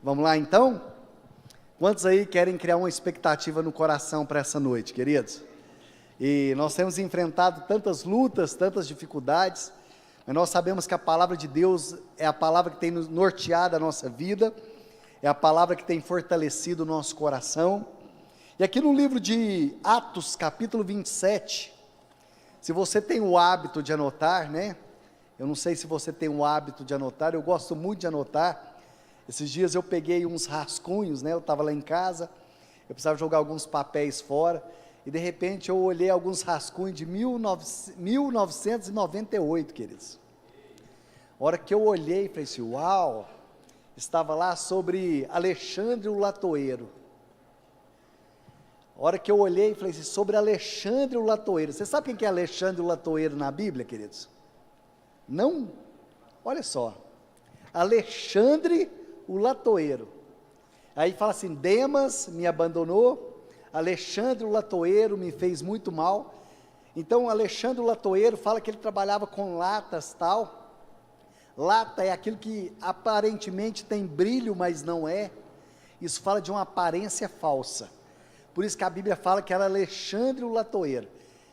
Vamos lá então? Quantos aí querem criar uma expectativa no coração para essa noite, queridos? E nós temos enfrentado tantas lutas, tantas dificuldades, mas nós sabemos que a palavra de Deus é a palavra que tem norteado a nossa vida, é a palavra que tem fortalecido o nosso coração. E aqui no livro de Atos, capítulo 27, se você tem o hábito de anotar, né? Eu não sei se você tem o hábito de anotar, eu gosto muito de anotar. Esses dias eu peguei uns rascunhos, né? Eu estava lá em casa, eu precisava jogar alguns papéis fora, e de repente eu olhei alguns rascunhos de 1998, queridos. A hora que eu olhei, falei assim, uau, estava lá sobre Alexandre o Latoeiro. A hora que eu olhei, falei assim, sobre Alexandre o Latoeiro. Você sabe quem que é Alexandre o Latoeiro na Bíblia, queridos? Não? Olha só, Alexandre o Latoeiro. Aí fala assim, Demas me abandonou, Alexandre o Latoeiro me fez muito mal. Então Alexandre o Latoeiro fala que ele trabalhava com latas tal. Lata é aquilo que aparentemente tem brilho, mas não é. Isso fala de uma aparência falsa. Por isso que a Bíblia fala que era Alexandre o Latoeiro.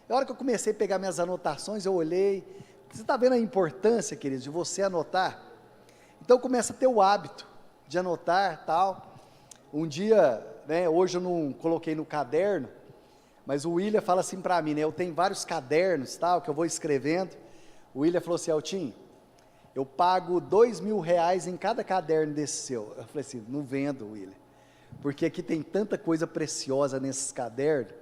Na hora que eu comecei a pegar minhas anotações, eu olhei. Você está vendo a importância, queridos, de você anotar? Então começa a ter o hábito de anotar, tal. Um dia, né, hoje eu não coloquei no caderno, mas o William fala assim para mim, né, eu tenho vários cadernos, tal, que eu vou escrevendo. O William falou assim, Altim, eu pago R$2.000 em cada caderno desse seu. Eu falei assim, não vendo, William, porque aqui tem tanta coisa preciosa nesses cadernos,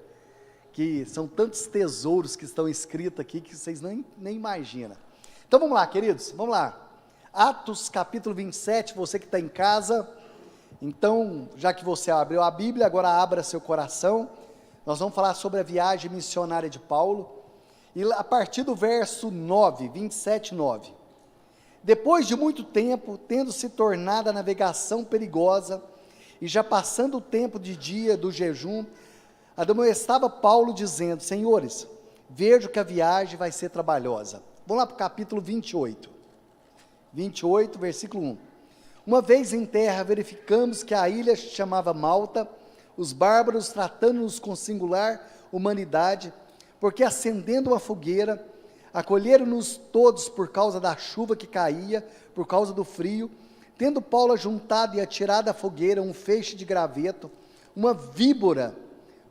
que são tantos tesouros que estão escritos aqui, que vocês nem imaginam. Então vamos lá, queridos, vamos lá. Atos capítulo 27, você que está em casa, então, já que você abriu a Bíblia, agora abra seu coração. Nós vamos falar sobre a viagem missionária de Paulo, e a partir do verso 9, 27, 9. Depois de muito tempo, tendo se tornado a navegação perigosa, e já passando o tempo de dia do jejum, admoestava Paulo dizendo, senhores, vejo que a viagem vai ser trabalhosa. Vamos lá para o capítulo 28, versículo 1. Uma vez em terra, verificamos que a ilha se chamava Malta, os bárbaros tratando-nos com singular humanidade, porque acendendo uma fogueira, acolheram-nos todos por causa da chuva que caía, por causa do frio. Tendo Paulo ajuntado e atirado à fogueira um feixe de graveto, uma víbora,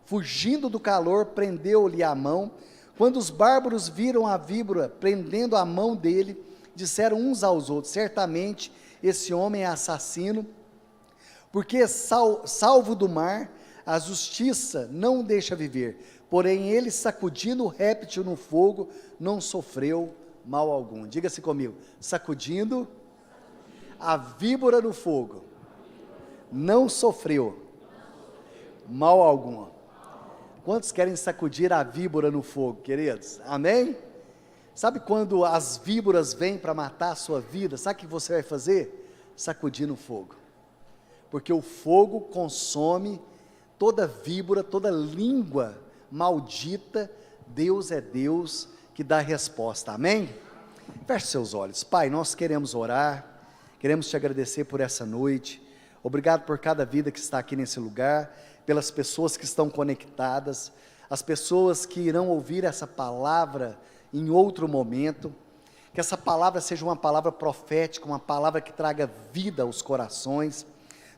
fugindo do calor, prendeu-lhe a mão. Quando os bárbaros viram a víbora prendendo a mão dele, disseram uns aos outros, certamente esse homem é assassino, porque salvo do mar, a justiça não o deixa viver, porém ele sacudindo o réptil no fogo, não sofreu mal algum. Diga-se comigo, sacudindo a víbora no fogo, não sofreu mal algum. Quantos querem sacudir a víbora no fogo, queridos? Amém? Sabe quando as víboras vêm para matar a sua vida, sabe o que você vai fazer? Sacudir no fogo, porque o fogo consome toda víbora, toda língua maldita. Deus é Deus que dá resposta, amém? Feche seus olhos. Pai, nós queremos orar, queremos te agradecer por essa noite, obrigado por cada vida que está aqui nesse lugar, pelas pessoas que estão conectadas, as pessoas que irão ouvir essa palavra em outro momento, que essa palavra seja uma palavra profética, uma palavra que traga vida aos corações.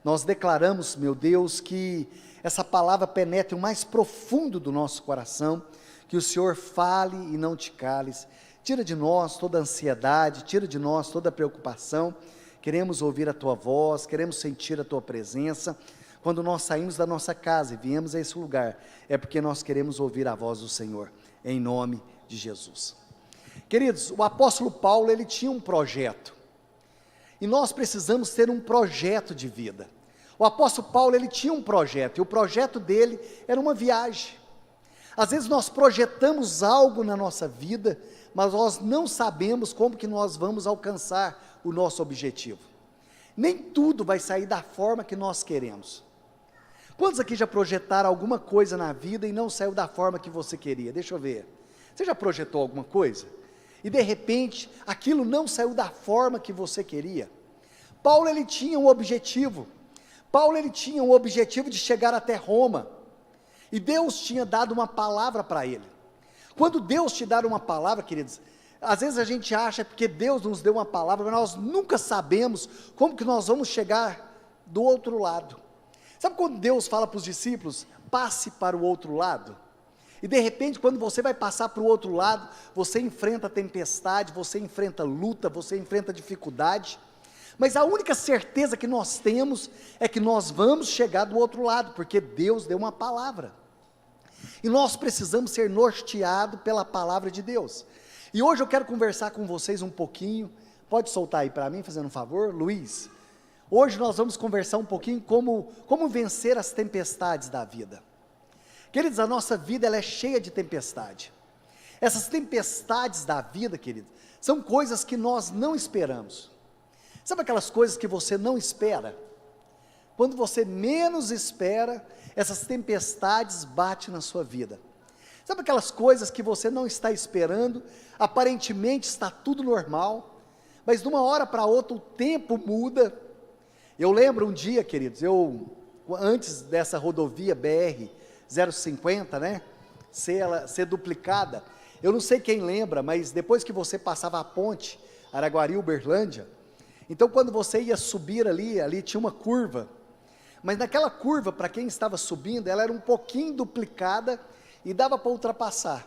Nós declaramos, meu Deus, que essa palavra penetre o mais profundo do nosso coração, que o Senhor fale e não te cales, tira de nós toda ansiedade, tira de nós toda preocupação, queremos ouvir a Tua voz, queremos sentir a Tua presença. Quando nós saímos da nossa casa e viemos a esse lugar, é porque nós queremos ouvir a voz do Senhor, em nome de Jesus. Queridos, o apóstolo Paulo, ele tinha um projeto, e nós precisamos ter um projeto de vida. O apóstolo Paulo, ele tinha um projeto, e o projeto dele era uma viagem. Às vezes nós projetamos algo na nossa vida, mas nós não sabemos como que nós vamos alcançar o nosso objetivo. Nem tudo vai sair da forma que nós queremos. Quantos aqui já projetaram alguma coisa na vida e não saiu da forma que você queria? Deixa eu ver. Você já projetou alguma coisa? E de repente, aquilo não saiu da forma que você queria? Paulo, ele tinha um objetivo. Paulo, ele tinha o objetivo de chegar até Roma, e Deus tinha dado uma palavra para ele. Quando Deus te dá uma palavra, queridos, às vezes a gente acha porque Deus nos deu uma palavra, mas nós nunca sabemos como que nós vamos chegar do outro lado. Sabe quando Deus fala para os discípulos, passe para o outro lado? E de repente, quando você vai passar para o outro lado, você enfrenta tempestade, você enfrenta luta, você enfrenta dificuldade, mas a única certeza que nós temos é que nós vamos chegar do outro lado, porque Deus deu uma palavra, e nós precisamos ser norteados pela palavra de Deus. E hoje eu quero conversar com vocês um pouquinho, pode soltar aí para mim, fazendo um favor, Luiz? Hoje nós vamos conversar um pouquinho como vencer as tempestades da vida. Queridos, a nossa vida ela é cheia de tempestade. Essas tempestades da vida, queridos, são coisas que nós não esperamos. Sabe aquelas coisas que você não espera? Quando você menos espera, essas tempestades batem na sua vida. Sabe aquelas coisas que você não está esperando, aparentemente está tudo normal, mas de uma hora para outra o tempo muda. Eu lembro um dia, queridos, antes dessa rodovia BR 050, né, ser duplicada, eu não sei quem lembra, mas depois que você passava a ponte, Araguari-Uberlândia, então quando você ia subir ali tinha uma curva, mas naquela curva, para quem estava subindo, ela era um pouquinho duplicada, e dava para ultrapassar,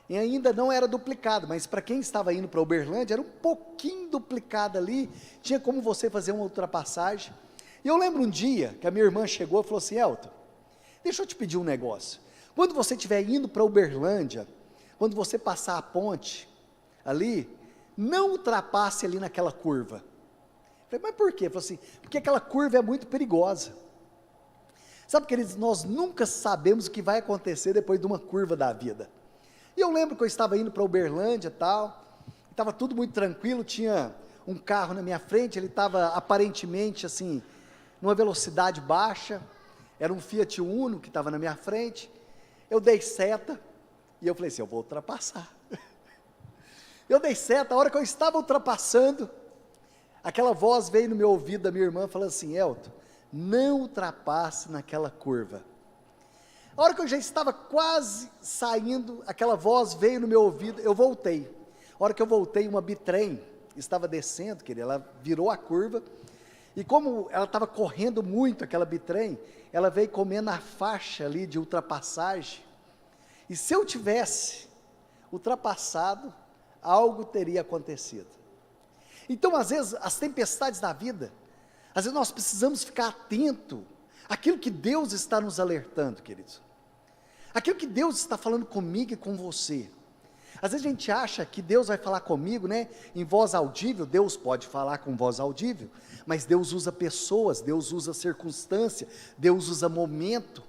e ainda não era duplicado, mas para quem estava indo para Uberlândia, era um pouquinho duplicado ali, tinha como você fazer uma ultrapassagem. E eu lembro um dia, que a minha irmã chegou e falou assim, Elton, deixa eu te pedir um negócio, quando você estiver indo para Uberlândia, quando você passar a ponte, ali, não ultrapasse ali naquela curva. Eu falei, mas por quê? Ele falou assim, porque aquela curva é muito perigosa. Sabe, queridos, nós nunca sabemos o que vai acontecer depois de uma curva da vida. E eu lembro que eu estava indo para Uberlândia e tal, estava tudo muito tranquilo, tinha um carro na minha frente, ele estava aparentemente assim, numa velocidade baixa, era um Fiat Uno que estava na minha frente, eu dei seta, e eu falei assim, eu vou ultrapassar. Eu dei seta, a hora que eu estava ultrapassando, aquela voz veio no meu ouvido da minha irmã, falando assim, Elton, não ultrapasse naquela curva. A hora que eu já estava quase saindo, aquela voz veio no meu ouvido, eu voltei. A hora que eu voltei, uma bitrem estava descendo, querido, ela virou a curva, e como ela estava correndo muito, aquela bitrem, ela veio comendo a faixa ali de ultrapassagem, e se eu tivesse ultrapassado, algo teria acontecido. Então, às vezes, as tempestades da vida, às vezes nós precisamos ficar atento àquilo que Deus está nos alertando, queridos. Aquilo que Deus está falando comigo e com você. Às vezes a gente acha que Deus vai falar comigo, né, em voz audível. Deus pode falar com voz audível, mas Deus usa pessoas, Deus usa circunstância, Deus usa momento.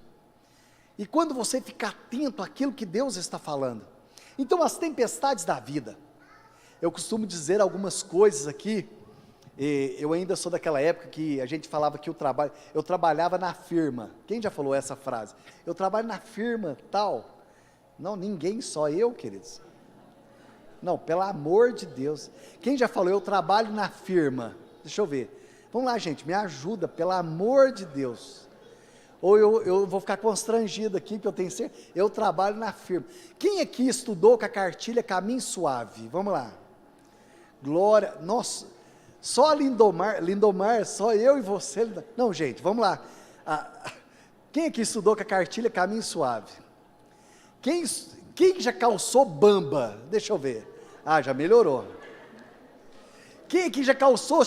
E quando você ficar atento àquilo que Deus está falando. Então, as tempestades da vida, eu costumo dizer algumas coisas aqui. Eu ainda sou daquela época que a gente falava que eu trabalhava na firma. Quem já falou essa frase? Eu trabalho na firma tal. Não, ninguém, só eu, queridos. Não, pelo amor de Deus. Quem já falou, eu trabalho na firma? Deixa eu ver. Vamos lá, gente, me ajuda, pelo amor de Deus. Ou eu vou ficar constrangido aqui, porque eu tenho certeza. Eu trabalho na firma. Quem aqui estudou com a cartilha Caminho Suave? Vamos lá. Glória, nossa, só Lindomar, só eu e você. Não, gente, vamos lá. Quem aqui estudou com a cartilha Caminho Suave? Quem já calçou bamba? Deixa eu ver. Ah, já melhorou. Quem aqui já calçou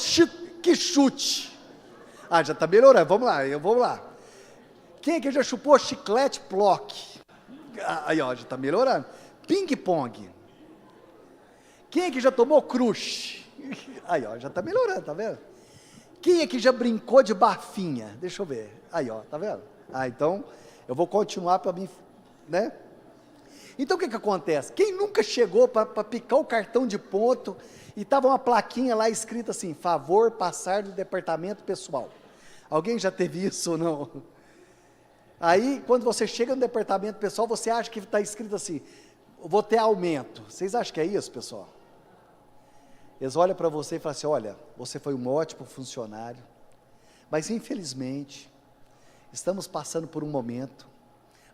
que chute? Ah, já está melhorando, vamos lá. Quem aqui já chupou chiclete plock? Aí, ó, já está melhorando. Ping-pong. Quem aqui já tomou crush? Aí, ó, já está melhorando, tá vendo? Quem aqui já brincou de bafinha? Deixa eu ver. Aí, ó, tá vendo? Ah, então, eu vou continuar para mim, né? Então, o que acontece? Quem nunca chegou para picar o cartão de ponto e estava uma plaquinha lá escrita assim, favor passar do departamento pessoal? Alguém já teve isso ou não? Aí, quando você chega no departamento pessoal, você acha que está escrito assim, vou ter aumento. Vocês acham que é isso, pessoal? Eles olham para você e falam assim, olha, você foi um ótimo funcionário, Mas infelizmente, estamos passando por um momento,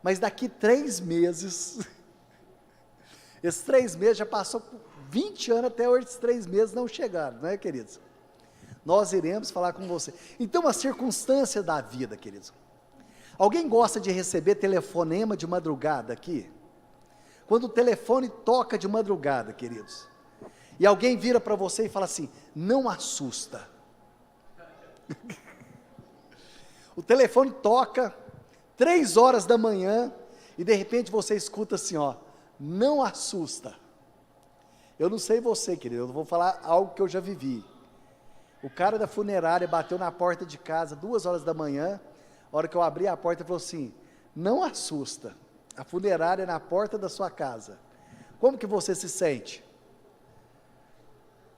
mas daqui 3 meses, esses 3 meses já passou 20 anos, até hoje esses 3 meses não chegaram, não é, queridos? Nós iremos falar com você. Então, a circunstância da vida, queridos. Alguém gosta de receber telefonema de madrugada aqui? Quando o telefone toca de madrugada, queridos, e alguém vira para você e fala assim, não assusta. O telefone toca, 3 horas da manhã, e de repente você escuta assim, ó, não assusta. Eu não sei você, querido, eu vou falar algo que eu já vivi. O cara da funerária bateu na porta de casa, 2 horas da manhã, a hora que eu abri a porta, ele falou assim, não assusta, a funerária é na porta da sua casa. Como que você se sente?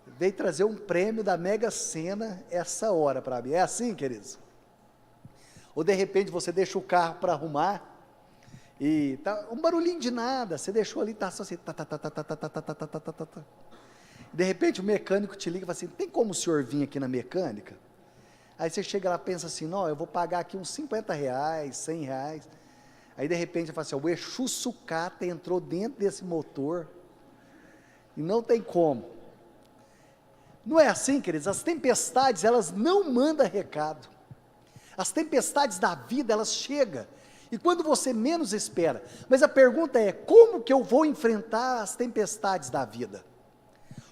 Veio trazer um prêmio da Mega Sena essa hora para mim, é assim, queridos? Ou de repente você deixa o carro para arrumar, e tá um barulhinho de nada, você deixou ali, tá só assim, de repente o mecânico te liga e fala assim, tem como o senhor vir aqui na mecânica? Aí você chega lá e pensa assim, não, eu vou pagar aqui uns R$50, R$100, aí de repente fala assim, o Exu sucata entrou dentro desse motor, e não tem como. Não é assim, queridos, as tempestades, elas não mandam recado, as tempestades da vida, elas chegam, e quando você menos espera, mas a pergunta é, como que eu vou enfrentar as tempestades da vida?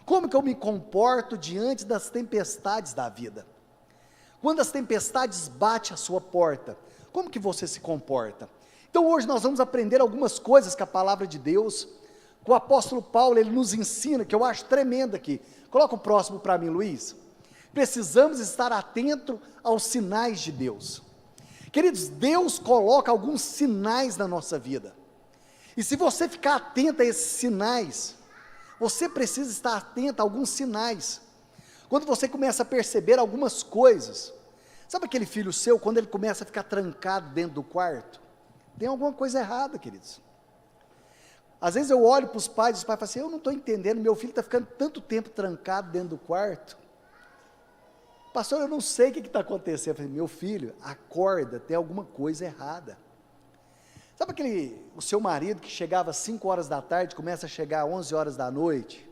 Como que eu me comporto diante das tempestades da vida? Quando as tempestades batem a sua porta, como que você se comporta? Então hoje nós vamos aprender algumas coisas com a palavra de Deus, que o apóstolo Paulo, ele nos ensina, que eu acho tremendo aqui. Coloca o próximo para mim, Luiz. Precisamos estar atentos aos sinais de Deus. Queridos, Deus coloca alguns sinais na nossa vida, e se você ficar atento a esses sinais, você precisa estar atento a alguns sinais, quando você começa a perceber algumas coisas, sabe aquele filho seu, quando ele começa a ficar trancado dentro do quarto, tem alguma coisa errada, queridos. Às vezes eu olho para os pais falam assim, eu não estou entendendo, meu filho está ficando tanto tempo trancado dentro do quarto, pastor, eu não sei o que está acontecendo. Eu falei, meu filho, acorda, tem alguma coisa errada. Sabe o seu marido que chegava às 5 horas da tarde, começa a chegar às 11 horas da noite?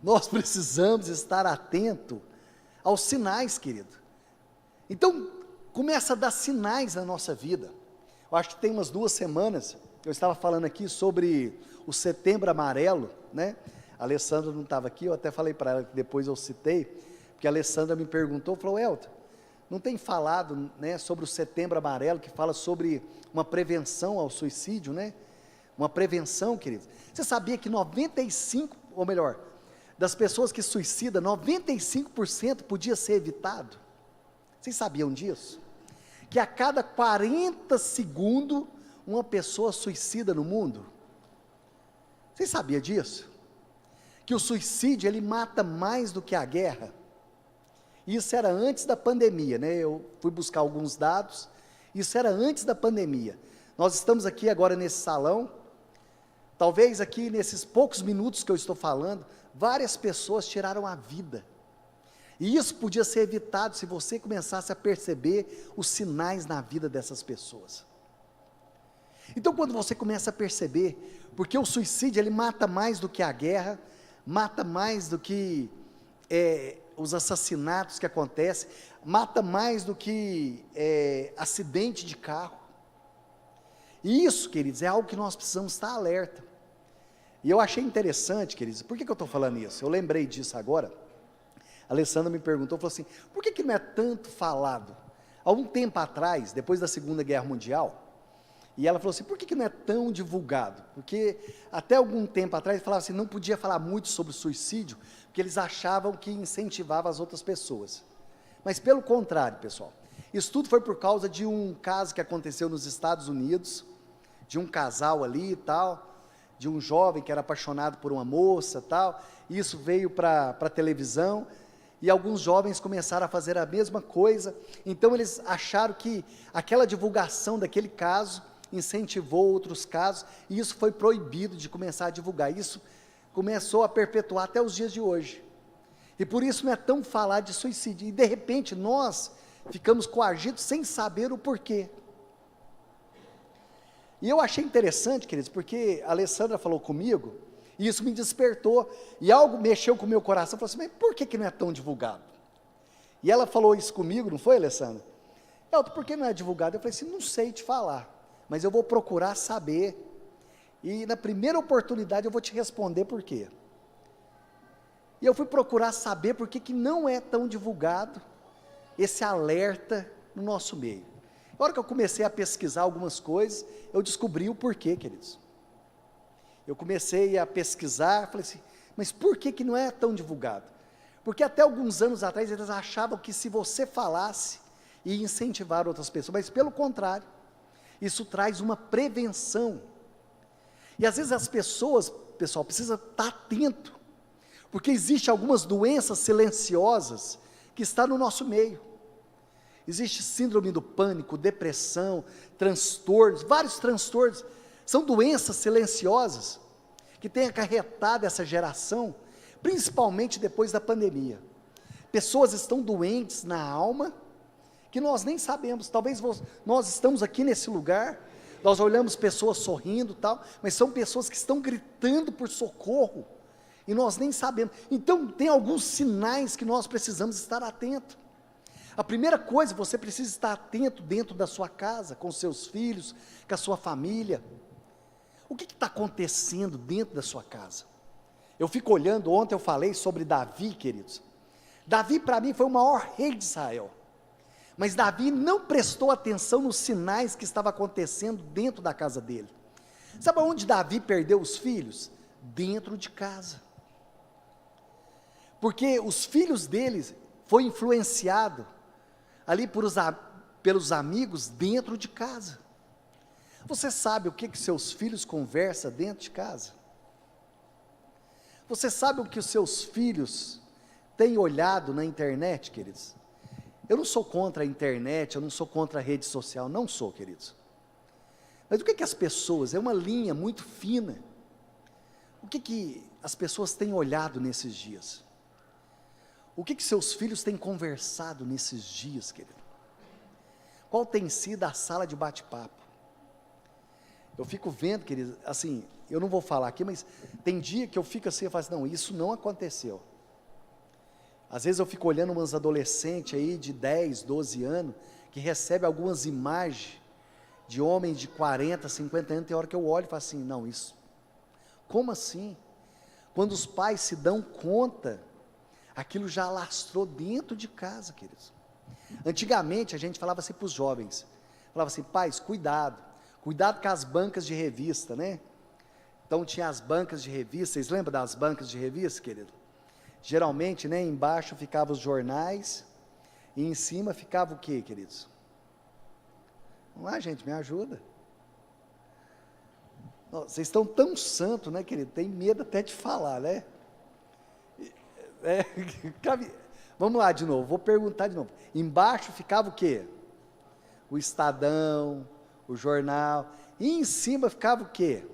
Nós precisamos estar atento aos sinais, querido. Então, começa a dar sinais na nossa vida. Eu acho que tem umas 2 semanas, eu estava falando aqui sobre o Setembro Amarelo, né? A Alessandra não estava aqui, eu até falei para ela, que depois eu citei, porque a Alessandra me perguntou, falou, Elton, não tem falado, né, sobre o Setembro Amarelo, que fala sobre uma prevenção ao suicídio, né? Uma prevenção, queridos. Você sabia que 95, ou melhor, das pessoas que suicidam, 95% podia ser evitado? Vocês sabiam disso? Que a cada 40 segundos, uma pessoa suicida no mundo? Vocês sabiam disso? Que o suicídio, ele mata mais do que a guerra? Isso era antes da pandemia, né? Eu fui buscar alguns dados, isso era antes da pandemia. Nós estamos aqui agora nesse salão, talvez aqui nesses poucos minutos que eu estou falando, várias pessoas tiraram a vida, e isso podia ser evitado se você começasse a perceber os sinais na vida dessas pessoas. Então quando você começa a perceber, porque o suicídio ele mata mais do que a guerra, mata mais do que os assassinatos que acontecem, mata mais do que acidente de carro, e isso, queridos, é algo que nós precisamos estar alerta. E eu achei interessante, queridos, por que eu estou falando isso? Eu lembrei disso agora, a Alessandra me perguntou, falou assim, por que não é tanto falado? Há um tempo atrás, depois da Segunda Guerra Mundial, e ela falou assim, por que não é tão divulgado? Porque até algum tempo atrás, falava assim, não podia falar muito sobre suicídio, porque eles achavam que incentivava as outras pessoas. Mas pelo contrário, pessoal, isso tudo foi por causa de um caso que aconteceu nos Estados Unidos, de um casal ali e tal, de um jovem que era apaixonado por uma moça tal, e isso veio para a televisão, e alguns jovens começaram a fazer a mesma coisa, então eles acharam que aquela divulgação daquele caso, incentivou outros casos, e isso foi proibido de começar a divulgar, isso começou a perpetuar até os dias de hoje, E por isso não é tão falar de suicídio. E de repente nós ficamos coagidos sem saber o porquê. E eu achei interessante, queridos, porque a Alessandra falou comigo, e isso me despertou, e algo mexeu com o meu coração, falou assim, mas por que não é tão divulgado? E ela falou isso comigo, não foi, Alessandra? Elton, por que não é divulgado? Eu falei assim, não sei te falar, mas eu vou procurar saber, e na primeira oportunidade eu vou te responder por quê. E eu fui procurar saber por que não é tão divulgado esse alerta no nosso meio. Na hora que eu comecei a pesquisar algumas coisas, eu descobri o porquê, queridos. Eu comecei a pesquisar, falei assim, mas por que não é tão divulgado? Porque até alguns anos atrás eles achavam que se você falasse, ia incentivar outras pessoas, mas pelo contrário, isso traz uma prevenção. E às vezes as pessoas, pessoal, precisam estar atento, porque existem algumas doenças silenciosas que estão no nosso meio. Existe síndrome do pânico, depressão, transtornos, vários transtornos, são doenças silenciosas, que têm acarretado essa geração, principalmente depois da pandemia. Pessoas estão doentes na alma, que nós nem sabemos, talvez nós estamos aqui nesse lugar, nós olhamos pessoas sorrindo tal, mas são pessoas que estão gritando por socorro, e nós nem sabemos. Então tem alguns sinais que nós precisamos estar atentos. A primeira coisa, você precisa estar atento dentro da sua casa, com seus filhos, com a sua família. O que está acontecendo dentro da sua casa? Eu fico olhando, ontem eu falei sobre Davi, queridos. Davi para mim foi o maior rei de Israel. Mas Davi não prestou atenção nos sinais que estavam acontecendo dentro da casa dele. Sabe onde Davi perdeu os filhos? Dentro de casa. Porque os filhos deles foi influenciado ali pelos amigos dentro de casa. Você sabe o que seus filhos conversam dentro de casa? Você sabe o que os seus filhos têm olhado na internet, queridos? Eu não sou contra a internet, eu não sou contra a rede social, não sou, queridos. Mas o que as pessoas, é uma linha muito fina, o que as pessoas têm olhado nesses dias? O que seus filhos têm conversado nesses dias, querido? Qual tem sido a sala de bate-papo? Eu fico vendo, querido, assim, eu não vou falar aqui, mas tem dia que eu fico assim, eu falo assim, não, isso não aconteceu. Às vezes eu fico olhando umas adolescentes aí de 10, 12 anos, que recebem algumas imagens de homens de 40, 50 anos, tem hora que eu olho e falo assim, não, isso, como assim? Quando os pais se dão conta, aquilo já alastrou dentro de casa, queridos. Antigamente a gente falava assim para os jovens, falava assim, pais, cuidado com as bancas de revista, né? Então tinha as bancas de revista, vocês lembram das bancas de revista, querido? Geralmente, né, embaixo ficavam os jornais, e em cima ficava o quê, queridos? Vamos lá, gente, me ajuda. Vocês estão tão santos, né, querido? Tem medo até de falar, né? Vamos lá de novo, vou perguntar de novo. Embaixo ficava o quê? O Estadão, o jornal, e em cima ficava o quê?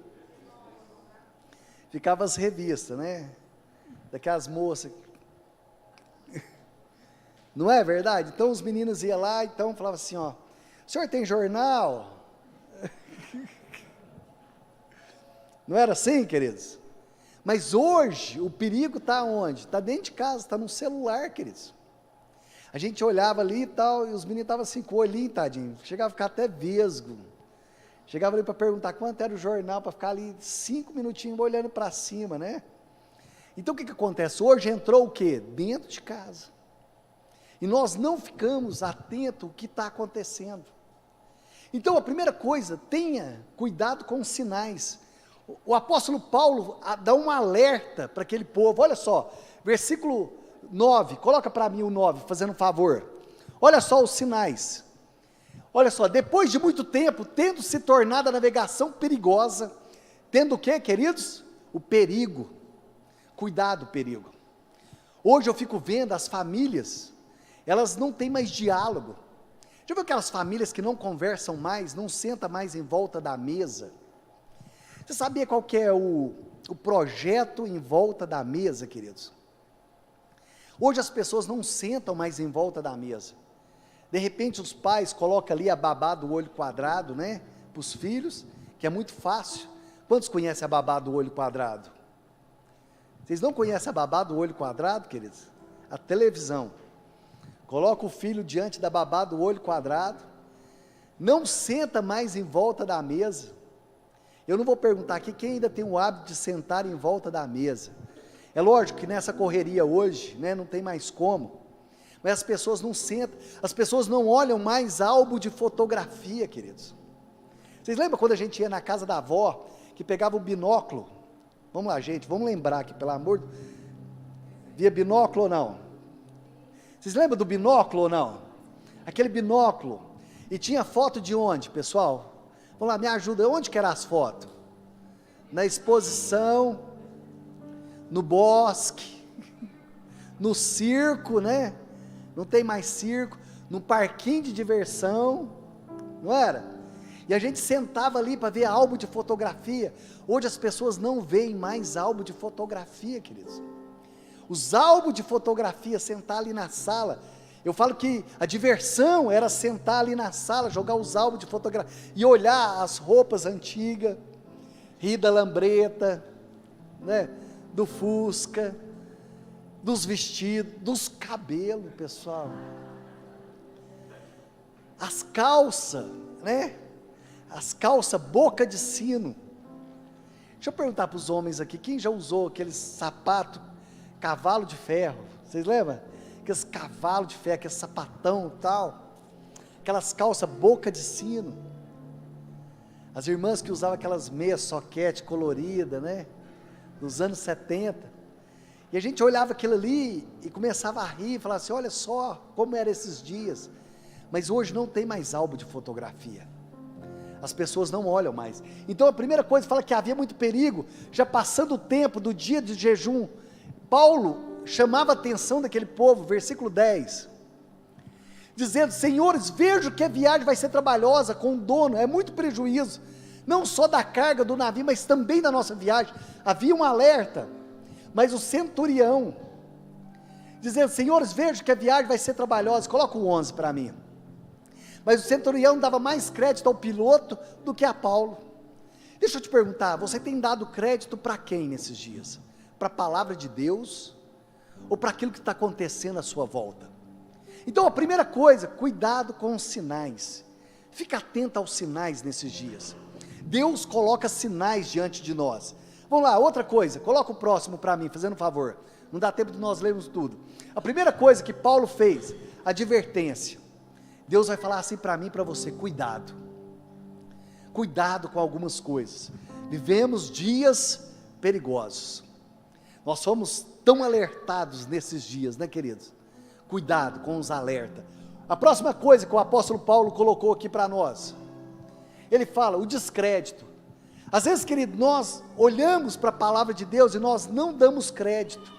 Ficava as revistas, né? Daquelas moças. Não é verdade? Então os meninos iam lá, então falavam assim, ó, o senhor tem jornal? Não era assim, queridos? Mas hoje, o perigo está onde? Está dentro de casa, está no celular, queridos. A gente olhava ali e tal, e os meninos estavam assim, com o olhinho, tadinho, chegava a ficar até vesgo. Chegava ali para perguntar quanto era o jornal, para ficar ali 5 minutinhos olhando para cima, né? Então o que acontece? Hoje entrou o quê? Dentro de casa. E nós não ficamos atentos ao que está acontecendo. Então a primeira coisa, tenha cuidado com os sinais. O apóstolo Paulo dá um alerta para aquele povo, olha só, versículo 9, coloca para mim o 9, fazendo um favor, olha só os sinais, olha só, depois de muito tempo, tendo se tornado a navegação perigosa, tendo o que, queridos? O perigo, cuidado perigo. Hoje eu fico vendo as famílias, elas não têm mais diálogo. Já viu aquelas famílias que não conversam mais, não sentam mais em volta da mesa? Você sabia qual que é o projeto em volta da mesa, queridos? Hoje as pessoas não sentam mais em volta da mesa. De repente os pais colocam ali a babá do olho quadrado, né, para os filhos, que é muito fácil. Quantos conhecem a babá do olho quadrado? Vocês não conhecem a babá do olho quadrado, queridos? A televisão. Coloca o filho diante da babá do olho quadrado, não senta mais em volta da mesa. Eu não vou perguntar aqui quem ainda tem o hábito de sentar em volta da mesa. É lógico que nessa correria hoje, né, não tem mais como, mas as pessoas não sentam, as pessoas não olham mais álbum de fotografia, queridos. Vocês lembram quando a gente ia na casa da avó, que pegava o binóculo? Vamos lá, gente, vamos lembrar aqui, pelo amor de Deus. Via binóculo ou não? Vocês lembram do binóculo ou não? Aquele binóculo, e tinha foto de onde, pessoal? Vamos lá, me ajuda, onde que eram as fotos? Na exposição, no bosque, no circo, né? Não tem mais circo, no parquinho de diversão, não era? E a gente sentava ali para ver álbum de fotografia. Hoje as pessoas não veem mais álbum de fotografia, queridos. Os álbuns de fotografia, sentar ali na sala, eu falo que a diversão era sentar ali na sala, jogar os álbuns de fotografia, e olhar as roupas antigas, rir da lambreta, né, do Fusca, dos vestidos, dos cabelos, pessoal, as calças, né, as calças boca de sino. Deixa eu perguntar para os homens aqui, quem já usou aqueles sapatos cavalo de ferro? Vocês lembram? Aqueles cavalos de ferro, aquele sapatão e tal, aquelas calças boca de sino. As irmãs que usavam aquelas meias soquete colorida, né, nos anos 70, e a gente olhava aquilo ali e começava a rir, falava assim, olha só como eram esses dias. Mas hoje não tem mais álbum de fotografia, as pessoas não olham mais. Então a primeira coisa fala que havia muito perigo, já passando o tempo do dia de jejum. Paulo chamava a atenção daquele povo, versículo 10, dizendo, senhores, vejo que a viagem vai ser trabalhosa com o dono, é muito prejuízo, não só da carga do navio, mas também da nossa viagem. Havia um alerta, mas o centurião, dizendo, senhores, vejo que a viagem vai ser trabalhosa, coloca o 11 para mim, mas o centurião dava mais crédito ao piloto do que a Paulo. Deixa eu te perguntar, você tem dado crédito para quem nesses dias? Para a palavra de Deus, ou para aquilo que está acontecendo à sua volta? Então a primeira coisa, cuidado com os sinais, fica atento aos sinais nesses dias. Deus coloca sinais diante de nós. Vamos lá, outra coisa, coloca o próximo para mim, fazendo um favor, não dá tempo de nós lermos tudo. A primeira coisa que Paulo fez, advertência. Deus vai falar assim para mim e para você, cuidado com algumas coisas, vivemos dias perigosos, nós somos tão alertados nesses dias, né, queridos? Cuidado com os alertas. A próxima coisa que o apóstolo Paulo colocou aqui para nós, ele fala, o descrédito. Às vezes, querido, nós olhamos para a palavra de Deus e nós não damos crédito.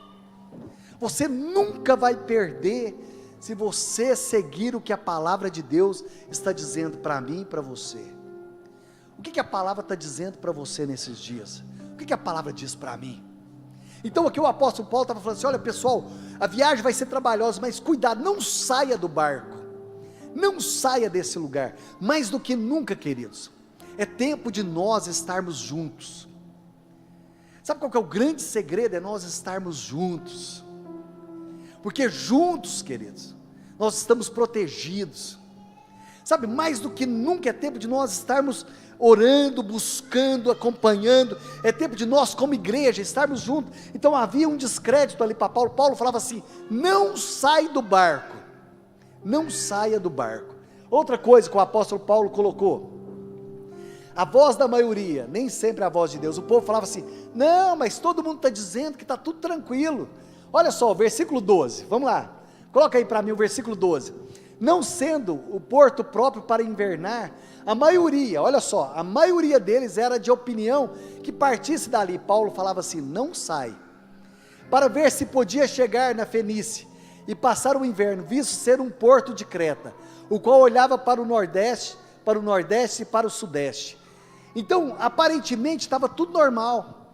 Você nunca vai perder se você seguir o que a palavra de Deus está dizendo para mim e para você. O que a palavra está dizendo para você nesses dias? O que a palavra diz para mim? Então aqui o apóstolo Paulo estava falando assim, olha pessoal, a viagem vai ser trabalhosa, mas cuidado, não saia do barco, não saia desse lugar, mais do que nunca, queridos, é tempo de nós estarmos juntos. Sabe qual que é o grande segredo? É nós estarmos juntos, porque juntos, queridos, nós estamos protegidos. Sabe, mais do que nunca é tempo de nós estarmos orando, buscando, acompanhando, é tempo de nós como igreja estarmos juntos. Então havia um descrédito ali para Paulo. Paulo falava assim, não sai do barco, não saia do barco. Outra coisa que o apóstolo Paulo colocou, a voz da maioria, nem sempre a voz de Deus. O povo falava assim, não, mas todo mundo está dizendo que está tudo tranquilo. Olha só, o versículo 12, vamos lá, coloca aí para mim o versículo 12, não sendo o porto próprio para invernar, a maioria, olha só, a maioria deles era de opinião que partisse dali. Paulo falava assim, não sai, para ver se podia chegar na Fenícia e passar o inverno, visto ser um porto de Creta, o qual olhava para o nordeste e para o sudeste. Então, aparentemente estava tudo normal,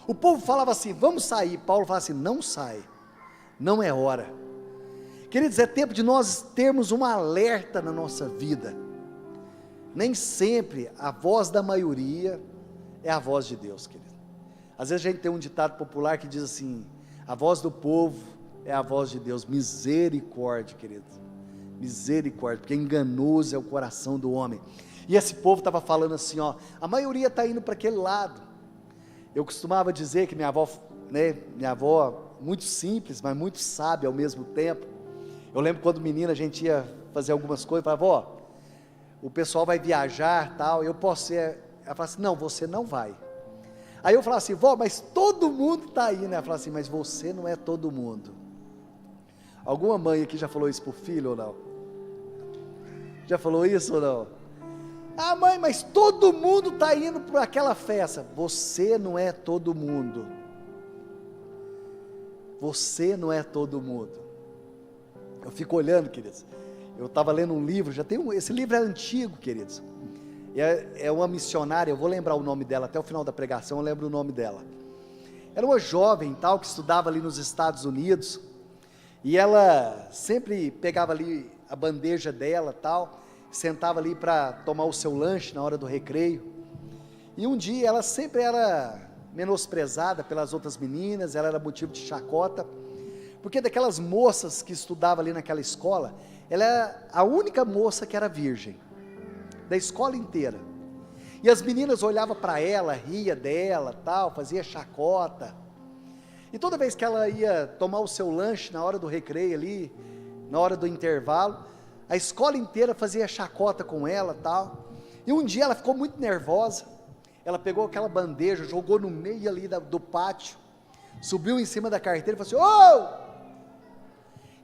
o povo falava assim, vamos sair, Paulo falava assim, não sai, não é hora. Queridos, é tempo de nós termos um alerta na nossa vida. Nem sempre a voz da maioria é a voz de Deus, querido. Às vezes a gente tem um ditado popular que diz assim: a voz do povo é a voz de Deus. Misericórdia, querido, misericórdia, porque enganoso é o coração do homem. E esse povo estava falando assim, ó, a maioria está indo para aquele lado. Eu costumava dizer que minha avó, muito simples, mas muito sábia ao mesmo tempo. Eu lembro quando menina a gente ia fazer algumas coisas, falava, vó, o pessoal vai viajar, tal, eu posso ir. Ela falava assim, não, você não vai. Aí eu falava assim, vó, mas todo mundo está aí, né? Ela falava assim, mas você não é todo mundo. Alguma mãe aqui já falou isso para o filho ou não? Já falou isso ou não? Ah, mãe, mas todo mundo está indo para aquela festa. Você não é todo mundo. Você não é todo mundo. Eu fico olhando, queridos. Eu estava lendo um livro, esse livro é antigo, queridos. É uma missionária, eu vou lembrar o nome dela, até o final da pregação eu lembro o nome dela. Era uma jovem tal, que estudava ali nos Estados Unidos, e ela sempre pegava ali a bandeja dela tal, sentava ali para tomar o seu lanche na hora do recreio, e um dia ela sempre era menosprezada pelas outras meninas, ela era motivo de chacota, porque daquelas moças que estudavam ali naquela escola, ela era a única moça que era virgem, da escola inteira, e as meninas olhavam para ela, ria dela, tal, fazia chacota, e toda vez que ela ia tomar o seu lanche, na hora do recreio ali, na hora do intervalo, a escola inteira fazia chacota com ela, tal, e um dia ela ficou muito nervosa, ela pegou aquela bandeja, jogou no meio ali do pátio, subiu em cima da carteira e falou assim, ô!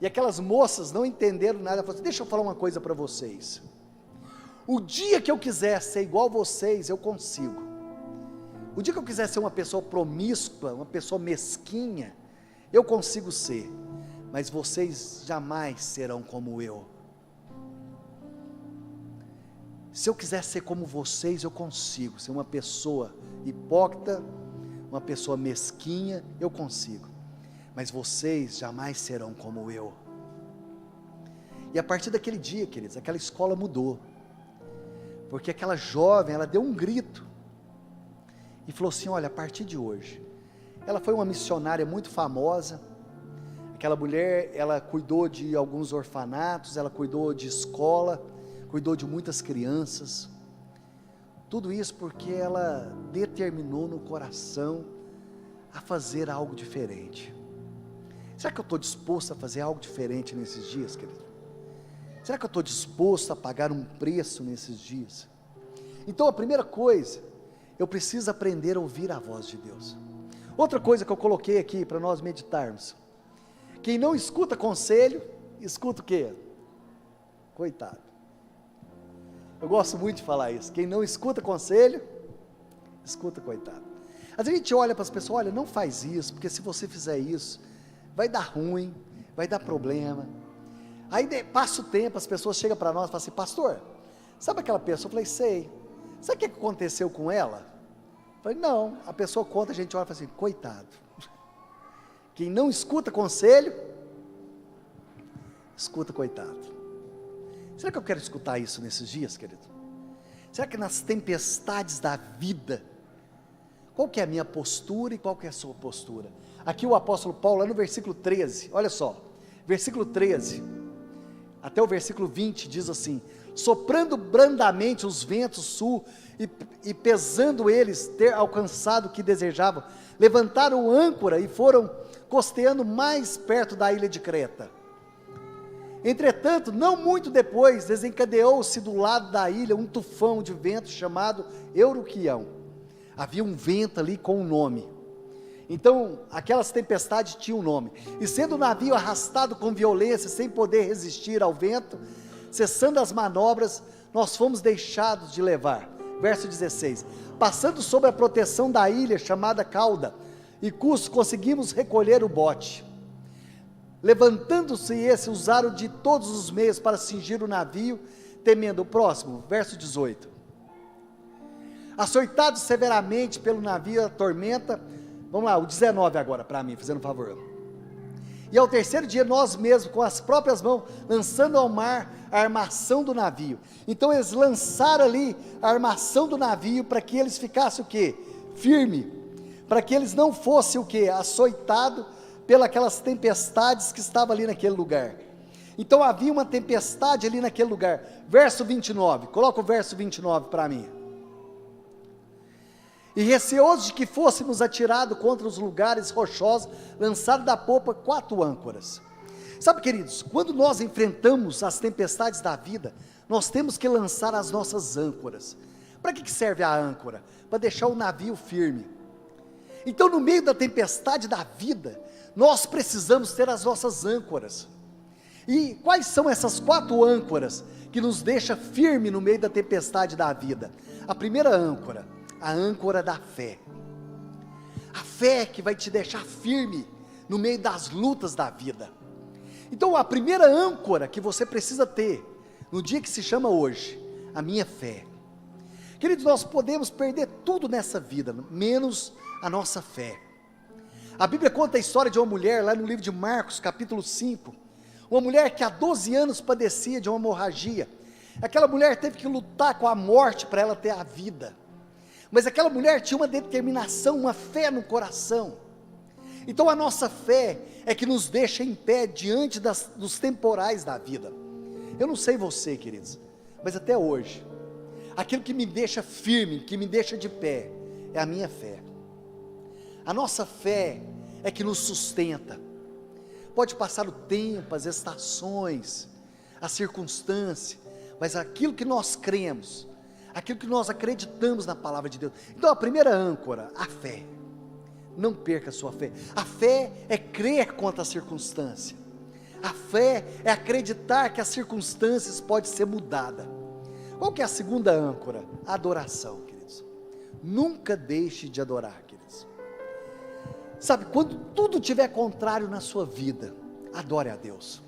E aquelas moças não entenderam nada, falaram assim, deixa eu falar uma coisa para vocês, o dia que eu quiser ser igual vocês, eu consigo. O dia que eu quiser ser uma pessoa promíscua, uma pessoa mesquinha, eu consigo ser. Mas vocês jamais serão como eu. Se eu quiser ser como vocês, eu consigo. Ser uma pessoa hipócrita, uma pessoa mesquinha, eu consigo. Mas vocês jamais serão como eu. E a partir daquele dia, queridos, aquela escola mudou. Porque aquela jovem, ela deu um grito, e falou assim, olha, a partir de hoje, ela foi uma missionária muito famosa, aquela mulher, ela cuidou de alguns orfanatos, ela cuidou de escola, cuidou de muitas crianças, tudo isso porque ela determinou no coração, a fazer algo diferente. Será que eu estou disposto a fazer algo diferente nesses dias, querido? Será que eu estou disposto a pagar um preço nesses dias? Então a primeira coisa, eu preciso aprender a ouvir a voz de Deus. Outra coisa que eu coloquei aqui para nós meditarmos, quem não escuta conselho, escuta o quê? Coitado. Eu gosto muito de falar isso, quem não escuta conselho, escuta coitado. Às vezes a gente olha para as pessoas, olha, não faz isso, porque se você fizer isso, vai dar ruim, vai dar problema. Aí passa o tempo, as pessoas chegam para nós e falam assim, pastor, sabe aquela pessoa? Eu falei, sei, sabe o que aconteceu com ela? Eu falei, não, a pessoa conta, a gente olha e fala assim, coitado, quem não escuta conselho, escuta coitado. Será que eu quero escutar isso nesses dias, querido? Será que nas tempestades da vida, qual que é a minha postura e qual que é a sua postura? Aqui o apóstolo Paulo, lá no versículo 13, olha só, versículo 13, até o versículo 20, diz assim, soprando brandamente os ventos sul, e pesando eles ter alcançado o que desejavam, levantaram âncora e foram costeando mais perto da ilha de Creta. Entretanto, não muito depois, desencadeou-se do lado da ilha um tufão de vento chamado Euroquião. Havia um vento ali com um nome. Então, aquelas tempestades tinham um nome. E sendo o navio arrastado com violência, sem poder resistir ao vento, cessando as manobras, nós fomos deixados de levar. Verso 16. Passando sob a proteção da ilha chamada Cauda, e conseguimos recolher o bote. Levantando-se esse, usaram de todos os meios para cingir o navio, temendo o próximo. Verso 18. Açoitados severamente pelo navio, a tormenta. Vamos lá, o 19 agora para mim, fazendo um favor. E ao terceiro dia nós mesmos, com as próprias mãos, lançando ao mar a armação do navio. Então eles lançaram ali a armação do navio, para que eles ficassem o quê? Firme, para que eles não fossem o quê? Açoitados pelas tempestades que estavam ali naquele lugar. Então havia uma tempestade ali naquele lugar. Verso 29, coloca o verso 29 para mim. E receosos de que fôssemos atirados contra os lugares rochosos, lançaram da popa 4 âncoras. Sabe, queridos, quando nós enfrentamos as tempestades da vida, nós temos que lançar as nossas âncoras. Para que serve a âncora? Para deixar o navio firme. Então, no meio da tempestade da vida, nós precisamos ter as nossas âncoras. E quais são essas 4 âncoras que nos deixam firme no meio da tempestade da vida? A primeira âncora, a âncora da fé. A fé que vai te deixar firme no meio das lutas da vida. Então a primeira âncora que você precisa ter, no dia que se chama hoje, a minha fé. Queridos, nós podemos perder tudo nessa vida, menos a nossa fé. A Bíblia conta a história de uma mulher, lá no livro de Marcos, capítulo 5, uma mulher que há 12 anos padecia de uma hemorragia. Aquela mulher teve que lutar com a morte para ela ter a vida. Mas aquela mulher tinha uma determinação, uma fé no coração. Então a nossa fé é que nos deixa em pé diante dos temporais da vida. Eu não sei você, queridos, mas até hoje, aquilo que me deixa firme, que me deixa de pé, é a minha fé. A nossa fé é que nos sustenta. Pode passar o tempo, as estações, as circunstâncias, mas aquilo que nós cremos, aquilo que nós acreditamos na palavra de Deus. Então a primeira âncora, a fé. Não perca a sua fé. A fé é crer contra a circunstância. A fé é acreditar que as circunstâncias podem ser mudadas. Qual que é a segunda âncora? A adoração, queridos. Nunca deixe de adorar, queridos. Sabe, quando tudo estiver contrário na sua vida, adore a Deus.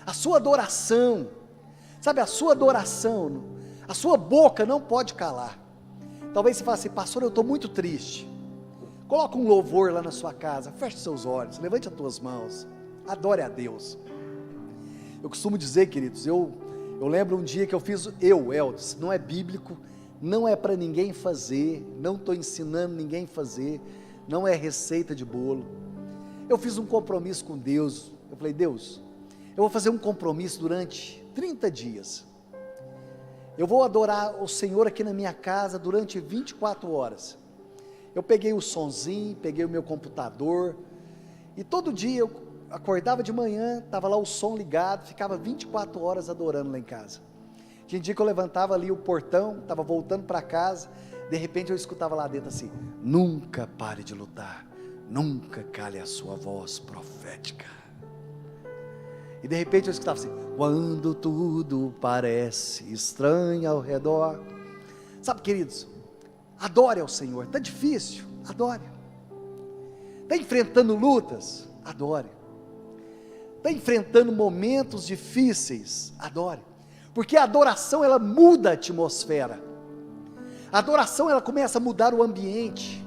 A sua adoração, sabe, a sua adoração, a sua boca não pode calar. Talvez você fale assim, pastor, eu estou muito triste. Coloca um louvor lá na sua casa, feche seus olhos, levante as tuas mãos, adore a Deus. Eu costumo dizer, queridos, eu lembro um dia que eu fiz, Eldes, não é bíblico, não é para ninguém fazer, não estou ensinando ninguém a fazer, não é receita de bolo. Eu fiz um compromisso com Deus, eu falei, Deus, eu vou fazer um compromisso durante 30 dias, eu vou adorar o Senhor aqui na minha casa durante 24 horas, eu peguei o sonzinho, peguei o meu computador, e todo dia eu acordava de manhã, estava lá o som ligado, ficava 24 horas adorando lá em casa. Tinha dia que eu levantava ali o portão, estava voltando para casa, de repente eu escutava lá dentro assim, nunca pare de lutar, nunca cale a sua voz profética. E de repente eu escutava assim, quando tudo parece estranho ao redor. Sabe, queridos, adore ao Senhor. Está difícil, adore. Está enfrentando lutas, adore. Está enfrentando momentos difíceis, adore. Porque a adoração, ela muda a atmosfera. A adoração, ela começa a mudar o ambiente.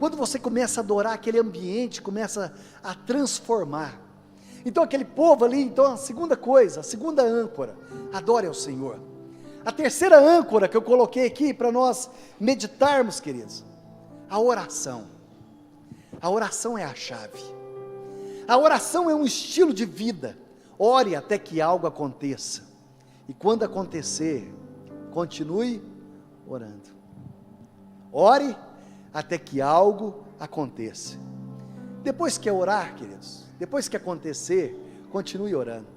Quando você começa a adorar, aquele ambiente começa a transformar. Então aquele povo ali, então a segunda coisa, a segunda âncora, adore ao Senhor. A terceira âncora que eu coloquei aqui para nós meditarmos, queridos, a oração. A oração é a chave. A oração é um estilo de vida. Ore até que algo aconteça. E quando acontecer, continue orando. Ore até que algo aconteça. Depois que orar, queridos, depois que acontecer, continue orando.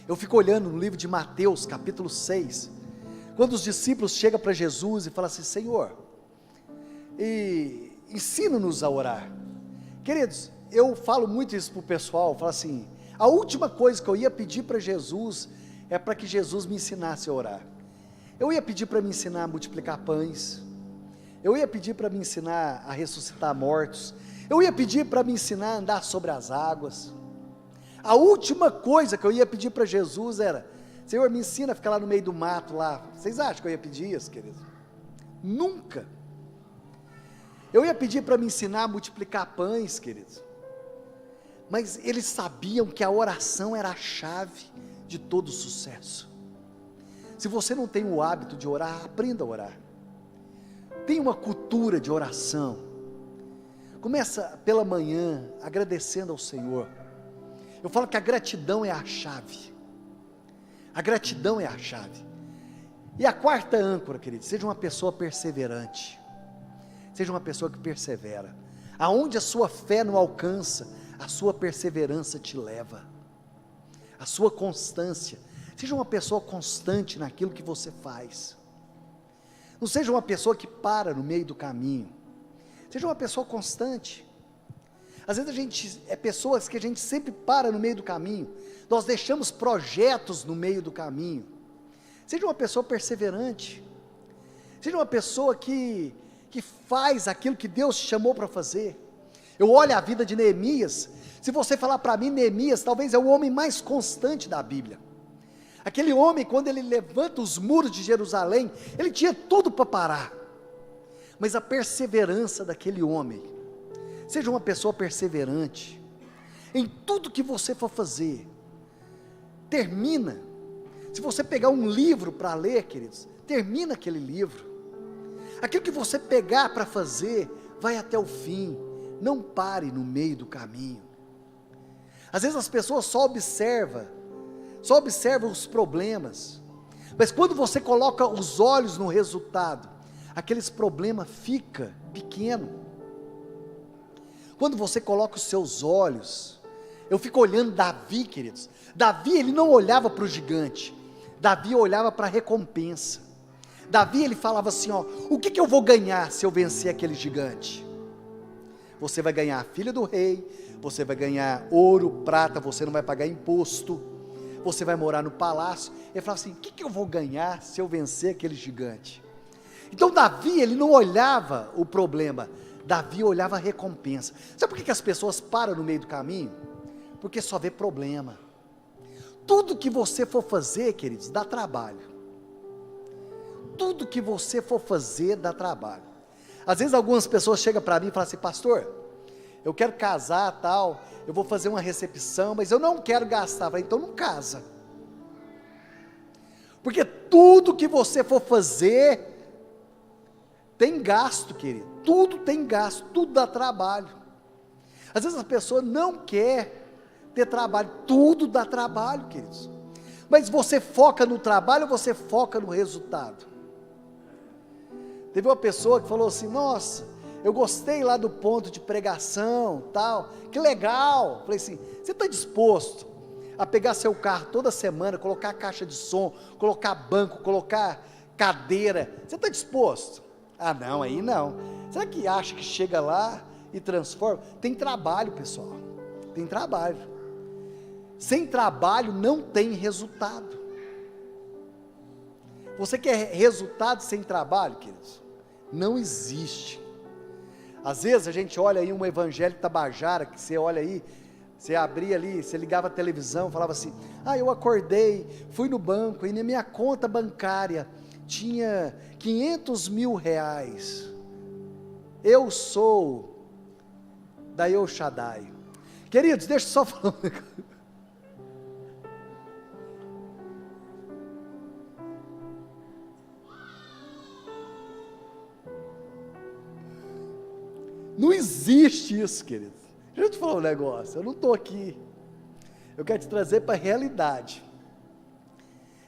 Eu fico olhando no livro de Mateus, capítulo 6, quando os discípulos chegam para Jesus e falam assim, Senhor, ensina-nos a orar. Queridos, eu falo muito isso para o pessoal, eu falo assim, a última coisa que eu ia pedir para Jesus, é para que Jesus me ensinasse a orar. Eu ia pedir para me ensinar a multiplicar pães, eu ia pedir para me ensinar a ressuscitar mortos, eu ia pedir para me ensinar a andar sobre as águas. A última coisa que eu ia pedir para Jesus era, Senhor, me ensina a ficar lá no meio do mato lá. Vocês acham que eu ia pedir isso, queridos? Nunca. Eu ia pedir para me ensinar a multiplicar pães, queridos. mas eles sabiam que a oração era a chave de todo sucesso. Se você não tem o hábito de orar, aprenda a orar. Tenha uma cultura de oração. Começa pela manhã, agradecendo ao Senhor. Eu falo que a gratidão é a chave. A gratidão é a chave. E a quarta âncora, querido, seja uma pessoa perseverante. Seja uma pessoa que persevera. Aonde a sua fé não alcança, a sua perseverança te leva. A sua constância. Seja uma pessoa constante naquilo que você faz. Não seja uma pessoa que para no meio do caminho. Seja uma pessoa constante. Às vezes é pessoas que a gente sempre para no meio do caminho. Nós deixamos projetos no meio do caminho. Seja uma pessoa perseverante. Seja uma pessoa que faz aquilo que Deus te chamou para fazer. Eu olho a vida de Neemias. Se você falar para mim, Neemias talvez é o homem mais constante da Bíblia. Aquele homem, quando ele levanta os muros de Jerusalém, ele tinha tudo para parar. Mas a perseverança daquele homem, seja uma pessoa perseverante, em tudo que você for fazer, termina. Se você pegar um livro para ler, queridos, termina aquele livro. Aquilo que você pegar para fazer, vai até o fim, não pare no meio do caminho. Às vezes as pessoas só observam os problemas, mas quando você coloca os olhos no resultado, aqueles problemas ficam pequenos. Quando você coloca os seus olhos, eu fico olhando Davi, queridos. Davi, ele não olhava para o gigante, Davi olhava para a recompensa. Davi, ele falava assim, ó, o que eu vou ganhar se eu vencer aquele gigante? Você vai ganhar a filha do rei, você vai ganhar ouro, prata, você não vai pagar imposto, você vai morar no palácio. Ele falava assim, o que eu vou ganhar se eu vencer aquele gigante? Então Davi, ele não olhava o problema, Davi olhava a recompensa. Sabe por que as pessoas param no meio do caminho? Porque só vê problema. Tudo que você for fazer, queridos, dá trabalho. Tudo que você for fazer, dá trabalho. Às vezes algumas pessoas chegam para mim e falam assim, pastor, eu quero casar, tal, eu vou fazer uma recepção, mas eu não quero gastar. Eu falei, então não casa. Porque tudo que você for fazer, tem gasto, querido. Tudo tem gasto, tudo dá trabalho. Às vezes a pessoa não quer ter trabalho, tudo dá trabalho, queridos. Mas você foca no trabalho ou você foca no resultado? Teve uma pessoa que falou assim, nossa, eu gostei lá do ponto de pregação, tal, que legal. Falei assim, você está disposto a pegar seu carro toda semana, colocar caixa de som, colocar banco, colocar cadeira, você está disposto? Ah não, aí não. Será que acha que chega lá e transforma? Tem trabalho, pessoal, tem trabalho. Sem trabalho não tem resultado. Você quer resultado sem trabalho, queridos? Não existe. Às vezes a gente olha aí um evangelho tabajara, que você olha aí, você abria ali, você ligava a televisão, falava assim, eu acordei, fui no banco, e na minha conta bancária, tinha 500 mil reais, eu sou da El Shaddai. Queridos, deixa eu só falar um negócio. Não existe isso, querido. Deixa eu te falar um negócio, eu não estou aqui, eu quero te trazer para a realidade.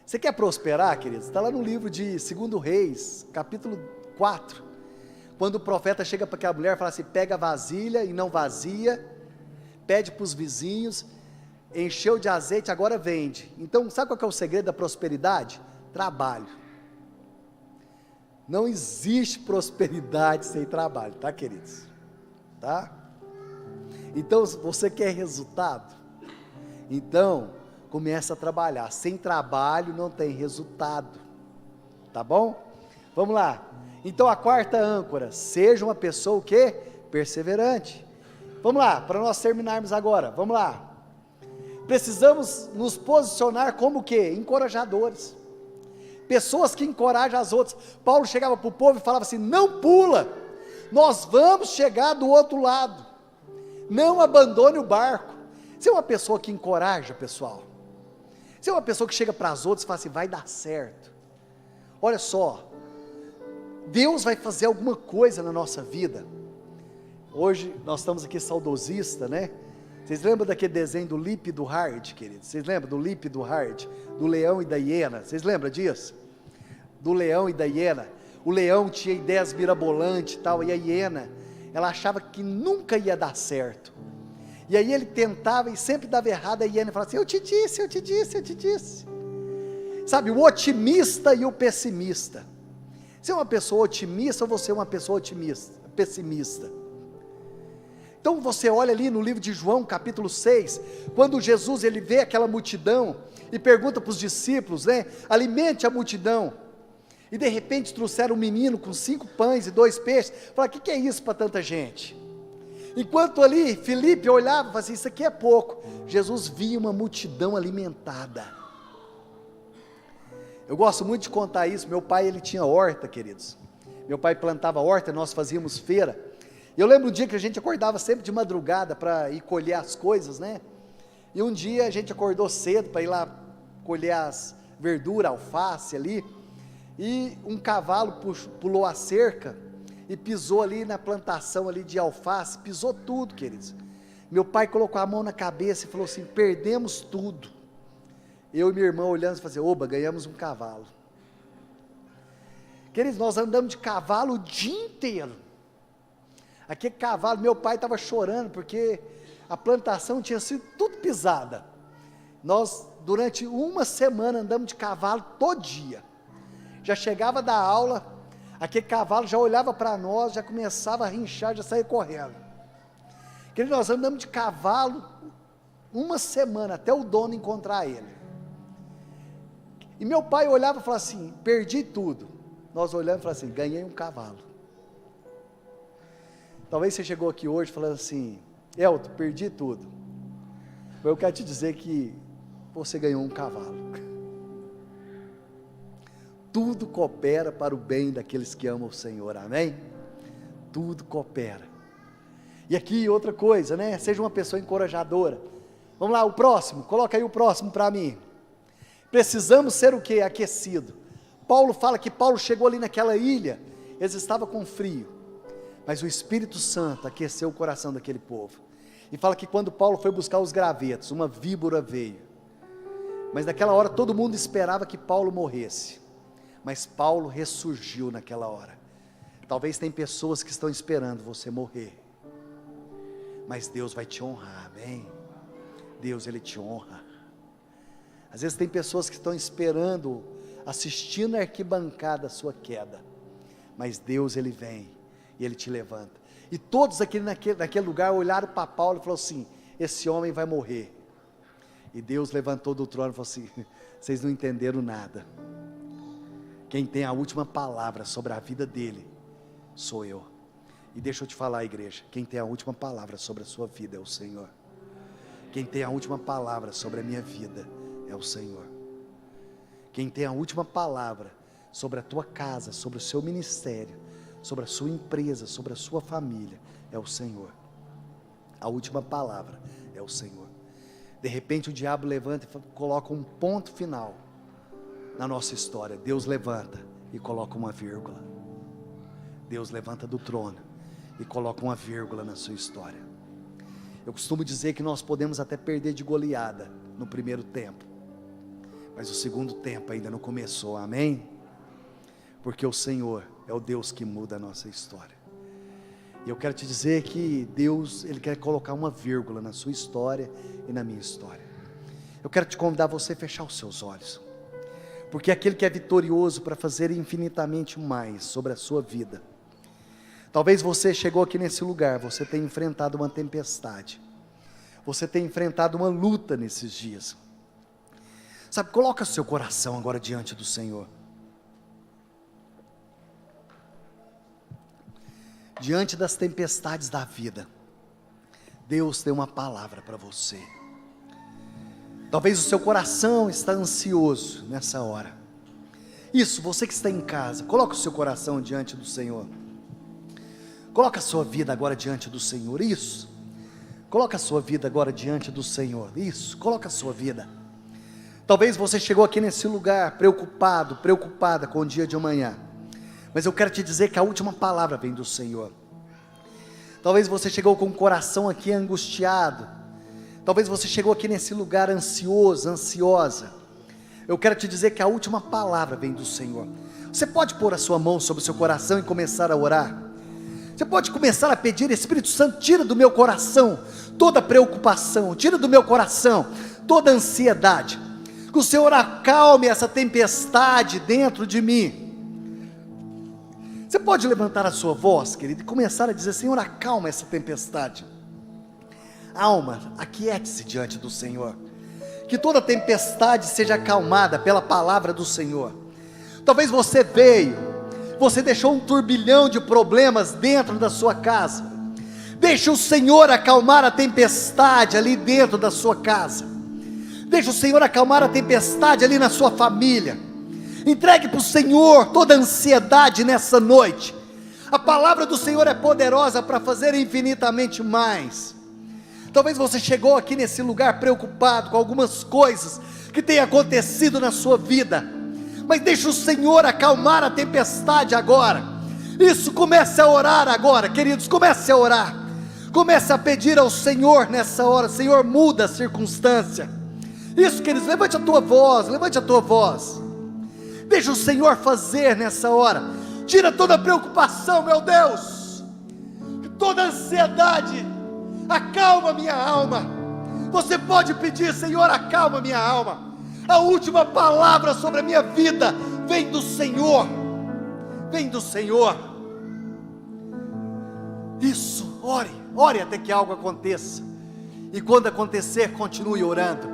Você quer prosperar, querido? Está lá no livro de 2 Reis, capítulo 4, quando o profeta chega para aquela mulher e fala assim, pega a vasilha e não vazia, pede para os vizinhos, encheu de azeite, agora vende. Então, sabe qual que é o segredo da prosperidade? Trabalho. Não existe prosperidade sem trabalho, tá, queridos? Tá? Então, você quer resultado? Então, começa a trabalhar. Sem trabalho não tem resultado. Tá bom? Vamos lá. Então, a quarta âncora, seja uma pessoa o quê? Perseverante. Vamos lá, para nós terminarmos agora. Vamos lá. Precisamos nos posicionar como o quê? Encorajadores. Pessoas que encorajam as outras. Paulo chegava para o povo e falava assim, não pula, nós vamos chegar do outro lado, não abandone o barco. Você é uma pessoa que encoraja, pessoal. Você é uma pessoa que chega para as outras e fala assim, vai dar certo. Olha só, Deus vai fazer alguma coisa na nossa vida. Hoje nós estamos aqui saudosista, né? Vocês lembram daquele desenho do Lip e do Hard, queridos? Vocês lembram do Lip e do Hard? Do leão e da hiena? Vocês lembram disso? Do leão e da hiena. O leão tinha ideias mirabolantes e tal, e a hiena, ela achava que nunca ia dar certo. E aí ele tentava e sempre dava errado, a hiena falava assim, eu te disse, eu te disse, eu te disse. Sabe, o otimista e o pessimista. Você é uma pessoa otimista ou você é uma pessoa pessimista? Então você olha ali no livro de João, capítulo 6, quando Jesus ele vê aquela multidão e pergunta para os discípulos, né, alimente a multidão. E de repente trouxeram um menino com 5 pães e 2 peixes, fala, o que é isso para tanta gente? Enquanto ali, Filipe olhava e falava assim, isso aqui é pouco. Jesus via uma multidão alimentada. Eu gosto muito de contar isso, meu pai ele tinha horta, queridos. Meu pai plantava horta, nós fazíamos feira. E eu lembro um dia que a gente acordava sempre de madrugada para ir colher as coisas, né? E um dia a gente acordou cedo para ir lá colher as verduras, alface ali. E um cavalo pulou a cerca e pisou ali na plantação ali de alface, pisou tudo, queridos. Meu pai colocou a mão na cabeça e falou assim, perdemos tudo. Eu e minha irmã olhando e falando assim, oba, ganhamos um cavalo. Queridos, nós andamos de cavalo o dia inteiro. Aquele cavalo, meu pai estava chorando, porque a plantação tinha sido tudo pisada. Nós, durante uma semana, andamos de cavalo todo dia. Já chegava da aula, aquele cavalo já olhava para nós, já começava a rinchar, já saía correndo. Queridos, nós andamos de cavalo uma semana, até o dono encontrar ele. E meu pai olhava e falava assim, perdi tudo. Nós olhamos e falamos assim, ganhei um cavalo. Talvez você chegou aqui hoje falando assim, Elton, perdi tudo. Mas eu quero te dizer que você ganhou um cavalo. Tudo coopera para o bem daqueles que amam o Senhor, amém? Tudo coopera. E aqui outra coisa, né? Seja uma pessoa encorajadora. Vamos lá, o próximo, coloca aí o próximo para mim. Precisamos ser o quê? Aquecido. Paulo fala que Paulo chegou ali naquela ilha, eles estavam com frio, mas o Espírito Santo aqueceu o coração daquele povo. E fala que quando Paulo foi buscar os gravetos, uma víbora veio. Mas naquela hora todo mundo esperava que Paulo morresse. Mas Paulo ressurgiu naquela hora. Talvez tem pessoas que estão esperando você morrer. Mas Deus vai te honrar, amém? Deus, Ele te honra. Às vezes tem pessoas que estão esperando, assistindo a arquibancada a sua queda. Mas Deus, Ele vem e Ele te levanta. E todos aqui naquele lugar olharam para Paulo e falaram assim, esse homem vai morrer. E Deus levantou do trono e falou assim, vocês não entenderam nada. Quem tem a última palavra sobre a vida dele, sou eu. E deixa eu te falar, igreja, quem tem a última palavra sobre a sua vida é o Senhor. Quem tem a última palavra sobre a minha vida é o Senhor. Quem tem a última palavra sobre a tua casa, sobre o seu ministério, sobre a sua empresa, sobre a sua família, é o Senhor. A última palavra é o Senhor. De repente o diabo levanta e coloca um ponto final na nossa história. Deus levanta e coloca uma vírgula. Deus levanta do trono e coloca uma vírgula na sua história. Eu costumo dizer que nós podemos até perder de goleada no primeiro tempo, mas o segundo tempo ainda não começou, amém? Porque o Senhor é o Deus que muda a nossa história. E eu quero te dizer que Deus, Ele quer colocar uma vírgula na sua história e na minha história. Eu quero te convidar a você fechar os seus olhos, porque aquele que é vitorioso para fazer infinitamente mais sobre a sua vida. Talvez você chegou aqui nesse lugar, você tenha enfrentado uma tempestade, você tenha enfrentado uma luta nesses dias. Sabe, coloca seu coração agora diante do Senhor. Diante das tempestades da vida, Deus tem uma palavra para você. Talvez o seu coração está ansioso nessa hora. Isso, você que está em casa, coloca o seu coração diante do Senhor. Coloca a sua vida agora diante do Senhor, isso. Coloca a sua vida agora diante do Senhor. Isso, coloca a sua vida. Talvez você chegou aqui nesse lugar preocupado, preocupada com o dia de amanhã. Mas eu quero te dizer que a última palavra vem do Senhor. Talvez você chegou com o coração aqui angustiado. Talvez você chegou aqui nesse lugar ansioso, ansiosa. Eu quero te dizer que a última palavra vem do Senhor. Você pode pôr a sua mão sobre o seu coração e começar a orar. Você pode começar a pedir: Espírito Santo, tira do meu coração toda preocupação, tira do meu coração toda ansiedade. Que o Senhor acalme essa tempestade dentro de mim. Você pode levantar a sua voz, querido, e começar a dizer: Senhor, acalma essa tempestade. Alma, aquiete-se diante do Senhor. Que toda tempestade seja acalmada pela palavra do Senhor. Talvez você veio, você deixou um turbilhão de problemas dentro da sua casa. Deixa o Senhor acalmar a tempestade ali dentro da sua casa. Deixa o Senhor acalmar a tempestade ali na sua família. Entregue para o Senhor toda a ansiedade nessa noite. A palavra do Senhor é poderosa para fazer infinitamente mais. Talvez você chegou aqui nesse lugar preocupado com algumas coisas que têm acontecido na sua vida, mas deixa o Senhor acalmar a tempestade agora. Isso, comece a orar agora, queridos, comece a orar. Comece a pedir ao Senhor nessa hora: Senhor, muda a circunstância. Isso, queridos, levante a tua voz, levante a tua voz. Deixa o Senhor fazer nessa hora. Tira toda a preocupação, meu Deus, toda a ansiedade. Acalma minha alma. Você pode pedir: Senhor, acalma minha alma. A última palavra sobre a minha vida vem do Senhor. Vem do Senhor. Isso, ore, ore até que algo aconteça. E quando acontecer, continue orando.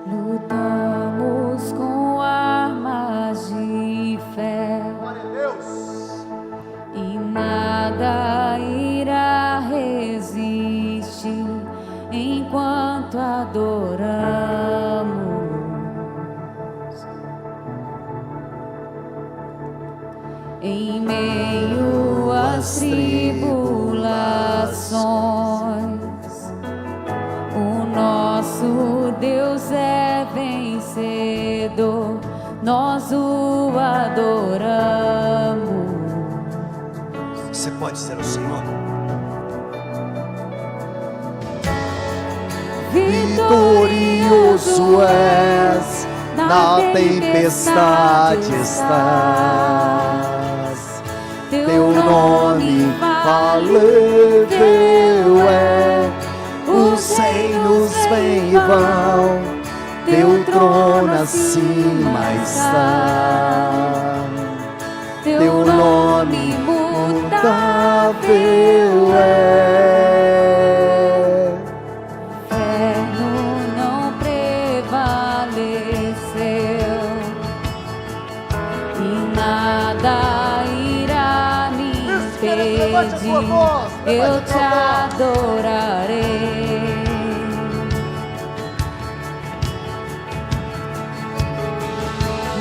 Lutamos com armas de fé. Glória a Deus. E nada irá resistir enquanto adoramos. Em meio às tribulações, o nosso Deus é vencedor, nós o adoramos. Você pode ser o Senhor. Vitorioso és, na tempestade estás. Teu nome falével é, os reinos vêm e vão, teu trono acima está. Teu nome mutável é. O inferno não prevaleceu e nada irá me impedir. Eu te adorarei.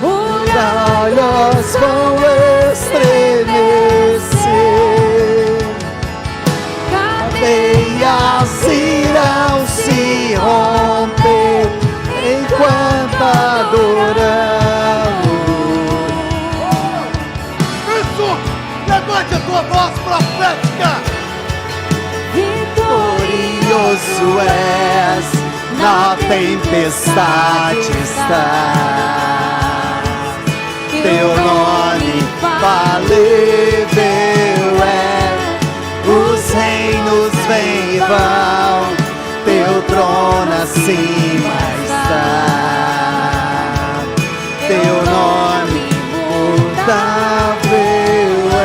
Muralhas vão estremecer, cadeias irão se romper enquanto adoramos. Isso! Levante a tua voz profética. Vitorioso és, na tempestade estás. Teu nome falével é, os reinos vêm e vão, teu trono acima está. Teu nome mutável é.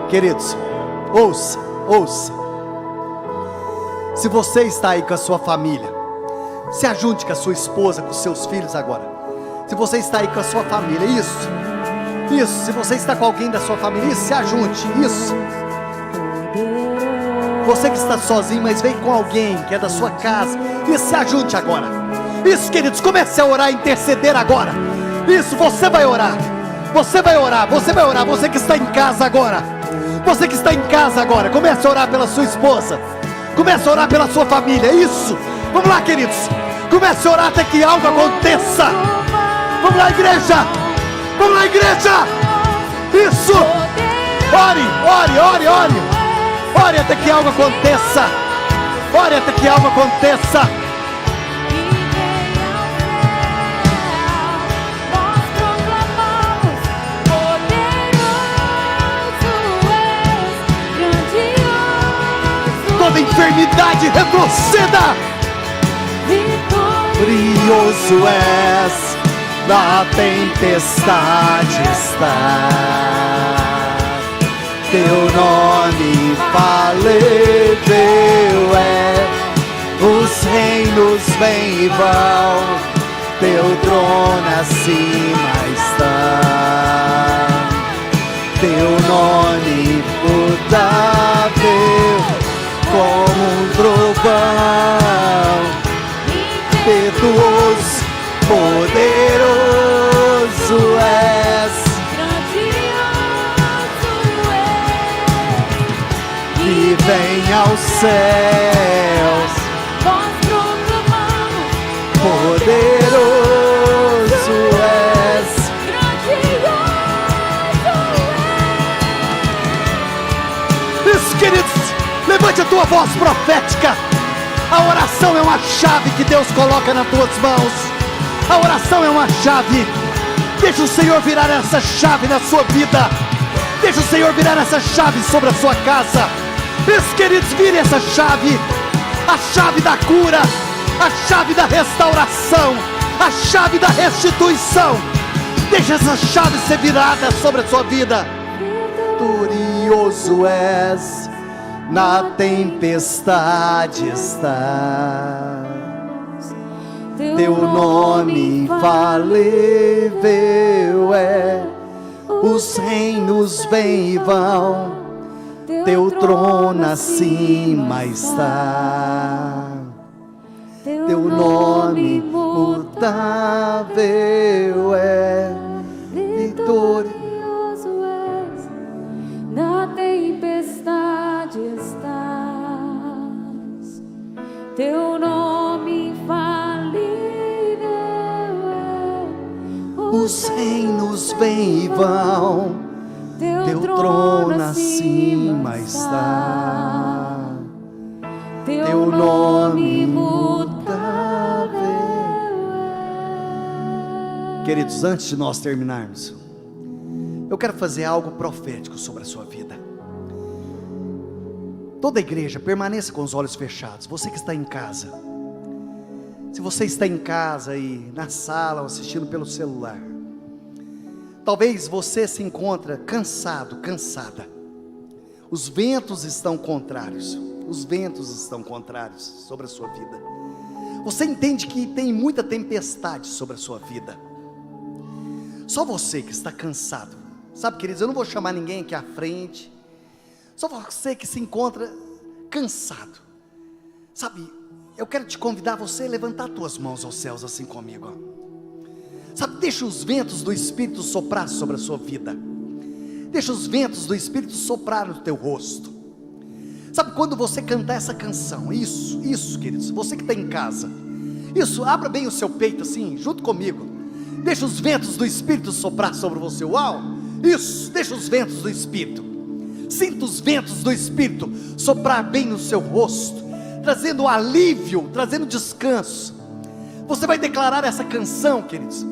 Queridos, ouça, ouça. Se você está aí com a sua família, se ajunte com a sua esposa, com os seus filhos agora. Se você está aí com a sua família, isso. Se você está com alguém da sua família, isso, se ajunte, isso. Você que está sozinho, mas vem com alguém que é da sua casa, isso, se ajunte agora. Isso, queridos, comece a orar, interceder agora. Isso, você vai orar. Você vai orar, você vai orar. Você que está em casa agora, Você que está em casa agora, comece a orar pela sua esposa. Comece a orar pela sua família. Isso. Vamos lá, queridos. Comece a orar até que algo aconteça. Vamos lá, igreja. Vamos lá, igreja. Isso. Ore, ore, ore, ore. Ore até que algo aconteça. Ore até que algo aconteça. Toda enfermidade retroceda. Vitorioso és, na tempestade está. Teu nome falível é, os reinos vêm e vão, teu trono acima está. Teu nome mutável, como um trovão, impetuoso, poderoso és, que vem aos céus, nós proclamamos, poderoso és, grandioso és. Isso, queridos, levante a tua voz profética. A oração é uma chave que Deus coloca nas tuas mãos. A oração é uma chave. Deixa o Senhor virar essa chave na sua vida. Deixa o Senhor virar essa chave sobre a sua casa. Meus queridos, vire essa chave. A chave da cura, a chave da restauração, a chave da restituição. Deixa essa chave ser virada sobre a sua vida. Vitorioso és, na tempestade estás. Teu nome infalível é, os reinos vêm e vão, teu trono acima está. Teu nome mutável é, vitorioso és, na tempestade estás. Teu nome infalível é, os reinos vêm e vão, teu trono acima está. Teu nome imutável é. Queridos, antes de nós terminarmos, eu quero fazer algo profético sobre a sua vida. Toda a igreja, permaneça com os olhos fechados. Você que está em casa, se você está em casa e na sala ou assistindo pelo celular, talvez você se encontre cansado, cansada. Os ventos estão contrários. Os ventos estão contrários sobre a sua vida. Você entende que tem muita tempestade sobre a sua vida. Só você que está cansado. Sabe, queridos, eu não vou chamar ninguém aqui à frente. Só você que se encontra cansado. Sabe, eu quero te convidar a você a levantar tuas mãos aos céus assim comigo. Sabe, deixa os ventos do Espírito soprar sobre a sua vida. Deixa os ventos do Espírito soprar no teu rosto. Sabe, quando você cantar essa canção, isso, queridos, você que está em casa, isso, abra bem o seu peito assim, junto comigo. Deixa os ventos do Espírito soprar sobre você. Uau, isso, deixa os ventos do Espírito. Sinta os ventos do Espírito soprar bem no seu rosto, trazendo alívio, trazendo descanso. Você vai declarar essa canção, queridos.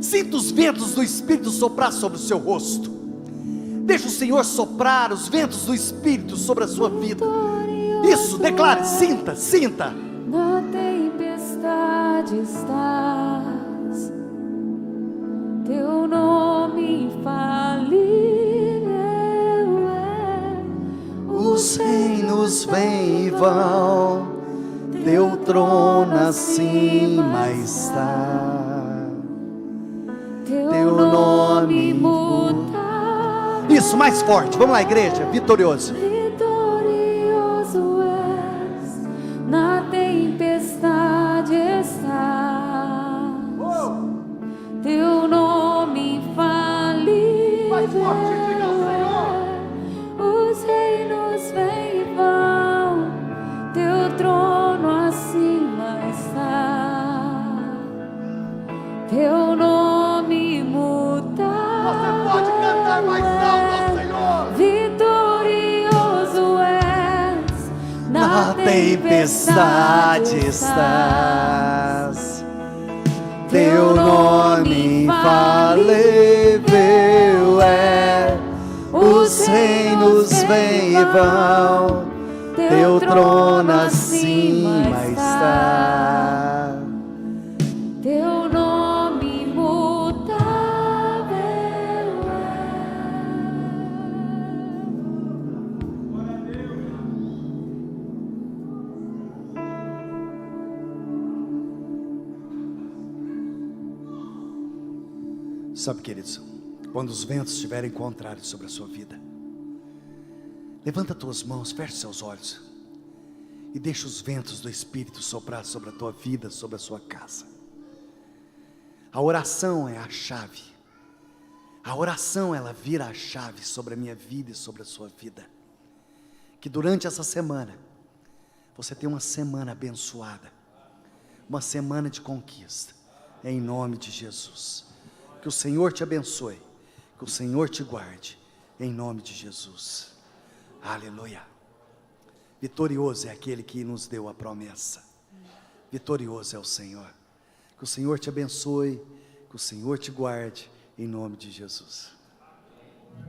Sinta os ventos do Espírito soprar sobre o seu rosto. Deixa o Senhor soprar os ventos do Espírito sobre a sua vida. Isso, declare, sinta, sinta. Na tempestade estás, teu nome infalível é. Os reinos vêm e vão, teu trono acima está. Teu nome mutável. Isso, mais forte, vamos lá, igreja, vitorioso. Vitorioso és, na tempestade estás. Teu nome infalível. Mais forte, diga ao Senhor. Os a tempestade estás. Teu nome infalível é, os reinos vêm e vão, teu trono acima está. Teu nome imutável Sabe, queridos, quando os ventos estiverem contrários sobre a sua vida, levanta tuas mãos, feche seus olhos e deixa os ventos do Espírito soprar sobre a tua vida, sobre a sua casa. A oração é a chave. A oração, ela vira a chave sobre a minha vida e sobre a sua vida. Que durante essa semana, você tenha uma semana abençoada, uma semana de conquista, em nome de Jesus. Que o Senhor te abençoe, que o Senhor te guarde, em nome de Jesus. Aleluia. Vitorioso é aquele que nos deu a promessa. Vitorioso é o Senhor. Que o Senhor te abençoe, que o Senhor te guarde, em nome de Jesus.